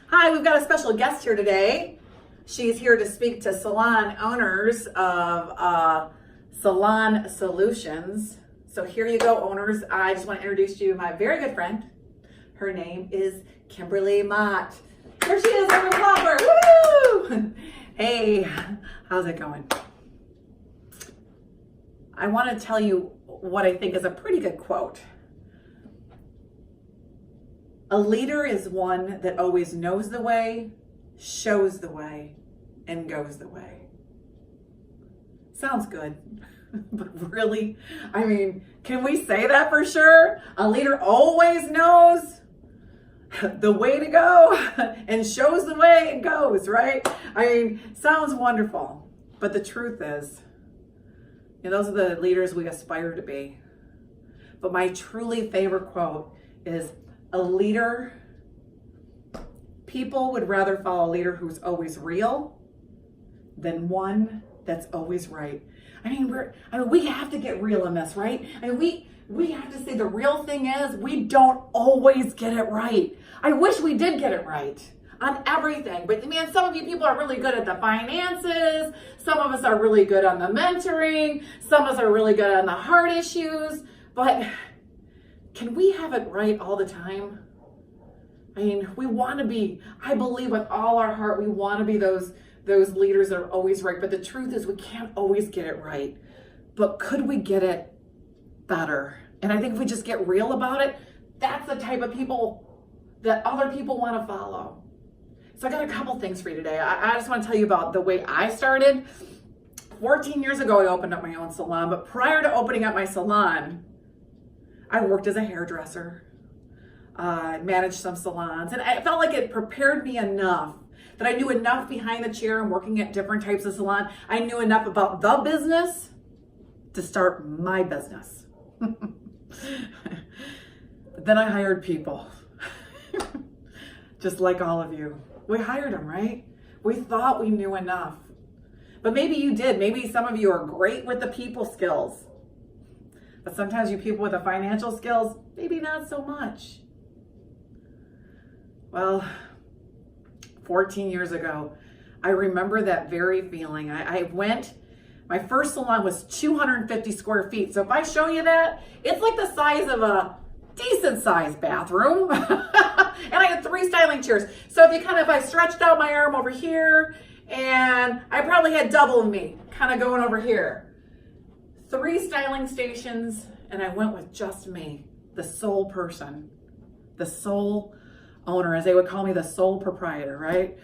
Hi, we've got a special guest here today. She's here to speak to salon owners of Salon Solutions. So here you go, owners. I just want to introduce you to my very good friend. Her name is Kimberly Mott. Here she is, everyone clap for her. Woo! Hey, how's it going? I want to tell you what I think is a pretty good quote. A leader is one that always knows the way, shows the way, and goes the way. Sounds good, but really, I mean, can we say that for sure? A leader always knows the way to go and shows the way and goes, right? I mean, sounds wonderful, but the truth is, those are the leaders we aspire to be. But my truly favorite quote is, a leader, people would rather follow a leader who's always real than one that's always right. I mean, we have to get real in this, right? I mean, we have to say the real thing is we don't always get it right. I wish we did get it right on everything. But man, some of you people are really good at the finances. Some of us are really good on the mentoring. Some of us are really good on the hard issues. But can we have it right all the time? I mean, we want to be, I believe with all our heart, we want to be those leaders that are always right. But the truth is we can't always get it right. But could we get it better? And I think if we just get real about it, that's the type of people that other people want to follow. So I got a couple things for you today. I just want to tell you about the way I started. 14 years ago, I opened up my own salon. But prior to opening up my salon, I worked as a hairdresser, managed some salons, and I felt like it prepared me enough that I knew enough behind the chair and working at different types of salon. I knew enough about the business to start my business. But then I hired people, just like all of you. We hired them, right? We thought we knew enough. But maybe you did. Maybe some of you are great with the people skills. But sometimes you people with the financial skills, maybe not so much. Well, 14 years ago, I remember that very feeling. My first salon was 250 square feet. So if I show you that, it's like the size of a decent sized bathroom. And I had 3 styling chairs. So if I stretched out my arm over here, and I probably had double of me kind of going over here. 3 styling stations, and I went with just me, the sole person, the sole owner, as they would call me, the sole proprietor, right?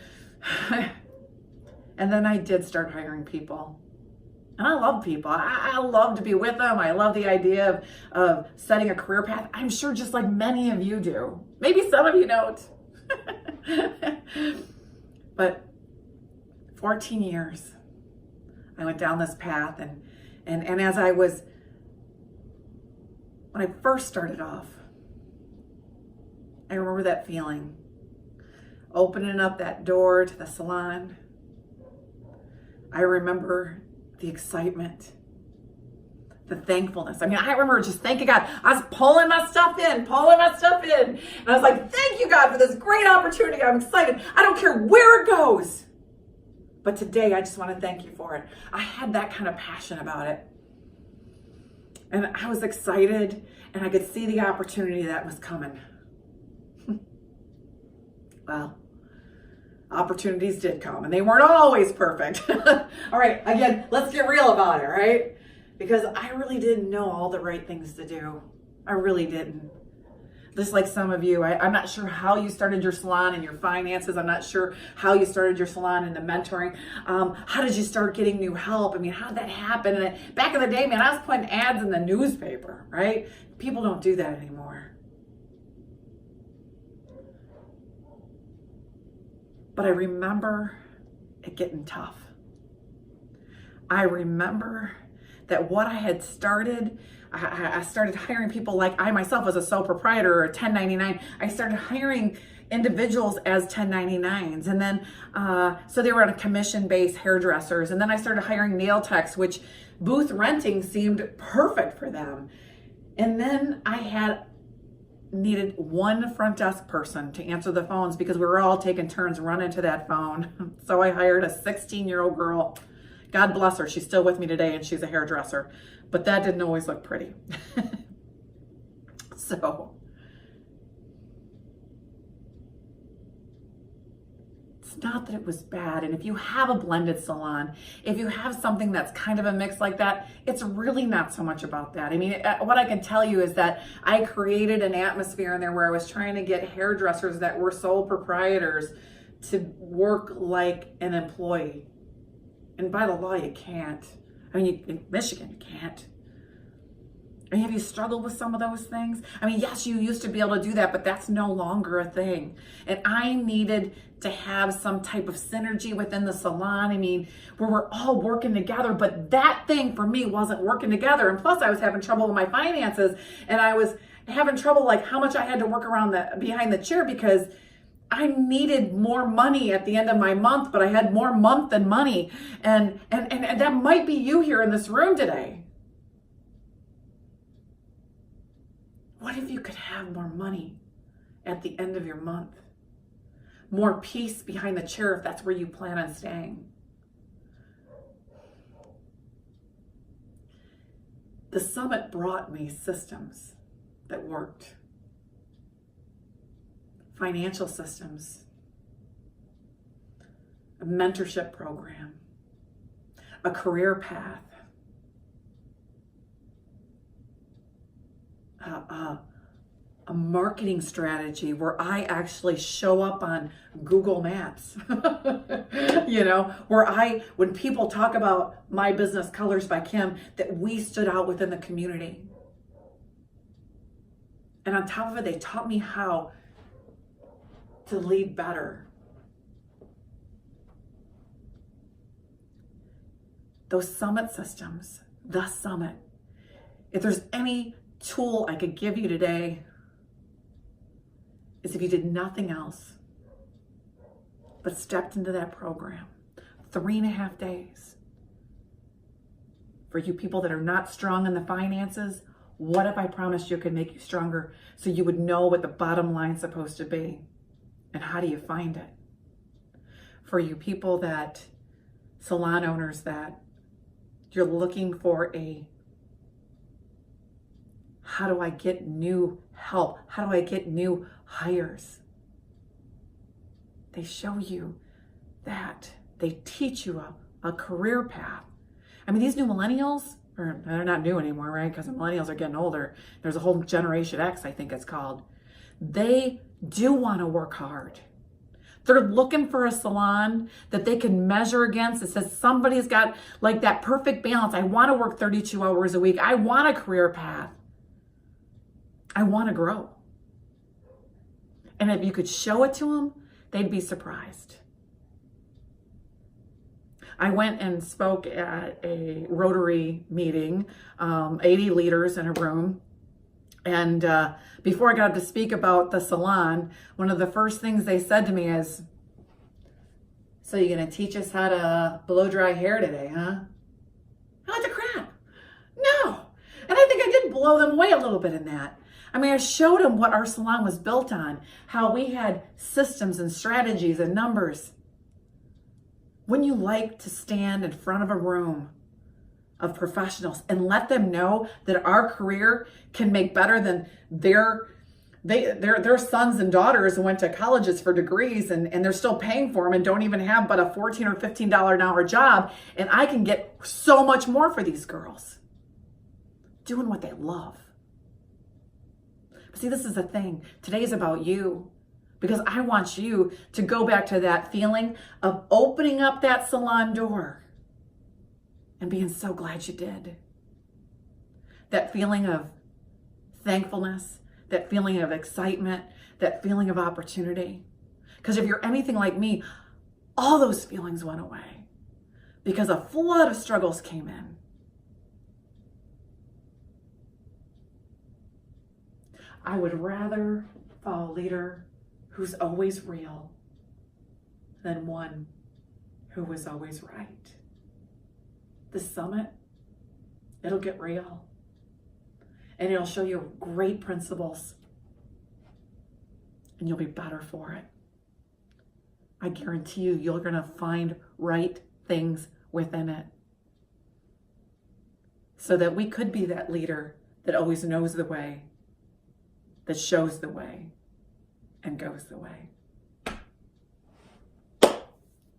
And then I did start hiring people. And I love people. I love to be with them. I love the idea of setting a career path. I'm sure just like many of you do. Maybe some of you don't. But 14 years, I went down this path, and as when I first started off, I remember that feeling, opening up that door to the salon. I remember the excitement, the thankfulness. I mean, I remember just thanking God. I was pulling my stuff in. And I was like, thank you, God, for this great opportunity. I'm excited. I don't care where it goes. But today, I just want to thank you for it. I had that kind of passion about it. And I was excited, and I could see the opportunity that was coming. Well, opportunities did come, and they weren't always perfect. All right, again, let's get real about it, right? Because I really didn't know all the right things to do. I really didn't. Just like some of you, I'm not sure how you started your salon and your finances. I'm not sure how you started your salon and the mentoring. How did you start getting new help? I mean, how did that happen? And back in the day, man, I was putting ads in the newspaper, right? People don't do that anymore. But I remember it getting tough. I remember that what I had started, I started hiring people like I myself was a sole proprietor or a 1099. I started hiring individuals as 1099s. And then, so they were on a commission-based hairdressers. And then I started hiring nail techs, which booth renting seemed perfect for them. And then I had needed one front desk person to answer the phones because we were all taking turns running to that phone. So I hired a 16-year-old girl. God bless her. She's still with me today and she's a hairdresser. But that didn't always look pretty. So it's not that it was bad. And if you have a blended salon, if you have something that's kind of a mix like that, it's really not so much about that. I mean, what I can tell you is that I created an atmosphere in there where I was trying to get hairdressers that were sole proprietors to work like an employee. And by the law, you can't. I mean, in Michigan, you can't. I mean, have you struggled with some of those things? I mean, yes, you used to be able to do that, but that's no longer a thing. And I needed to have some type of synergy within the salon. I mean, where we're all working together, but that thing for me wasn't working together. And plus I was having trouble with my finances, and I was having trouble like how much I had to work around behind the chair because I needed more money at the end of my month, but I had more month than money. And that might be you here in this room today. What if you could have more money at the end of your month? More peace behind the chair if that's where you plan on staying. The summit brought me systems that worked. Financial systems, a mentorship program, a career path, a marketing strategy where I actually show up on Google Maps, where when people talk about my business, Colors by Kim, that we stood out within the community. And on top of it, they taught me how to lead better. Those summit systems, the summit. If there's any tool I could give you today, is if you did nothing else but stepped into that program, 3.5 days. For you people that are not strong in the finances, what if I promised you could make you stronger so you would know what the bottom line's supposed to be? And how do you find it? For you people that, salon owners, that you're looking for how do I get new help? How do I get new hires? They show you that. They teach you a career path. I mean, these new millennials, they're not new anymore, right? Because the millennials are getting older. There's a whole Generation X, I think it's called. They do want to work hard. They're looking for a salon that they can measure against. It says somebody's got like that perfect balance. I want to work 32 hours a week. I want a career path. I want to grow. And if you could show it to them, they'd be surprised. I went and spoke at a Rotary meeting, 80 leaders in a room. And before I got up to speak about the salon, one of the first things they said to me is, "So you're going to teach us how to blow dry hair today, huh?" What the crap? No. And I think I did blow them away a little bit in that. I mean, I showed them what our salon was built on, how we had systems and strategies and numbers. Wouldn't you like to stand in front of a room of professionals and let them know that our career can make better than their sons and daughters who went to colleges for degrees and they're still paying for them and don't even have but a $14 or $15 an hour job, and I can get so much more for these girls doing what they love. But see, this is the thing. Today's about you, because I want you to go back to that feeling of opening up that salon door and being so glad you did. That feeling of thankfulness, that feeling of excitement, that feeling of opportunity. Because if you're anything like me, all those feelings went away because a flood of struggles came in. I would rather follow a leader who's always real than one who was always right. The summit, it'll get real. And it'll show you great principles and you'll be better for it. I guarantee you, you're going to find right things within it. So that we could be that leader that always knows the way, that shows the way, and goes the way.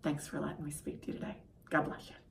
Thanks for letting me speak to you today. God bless you.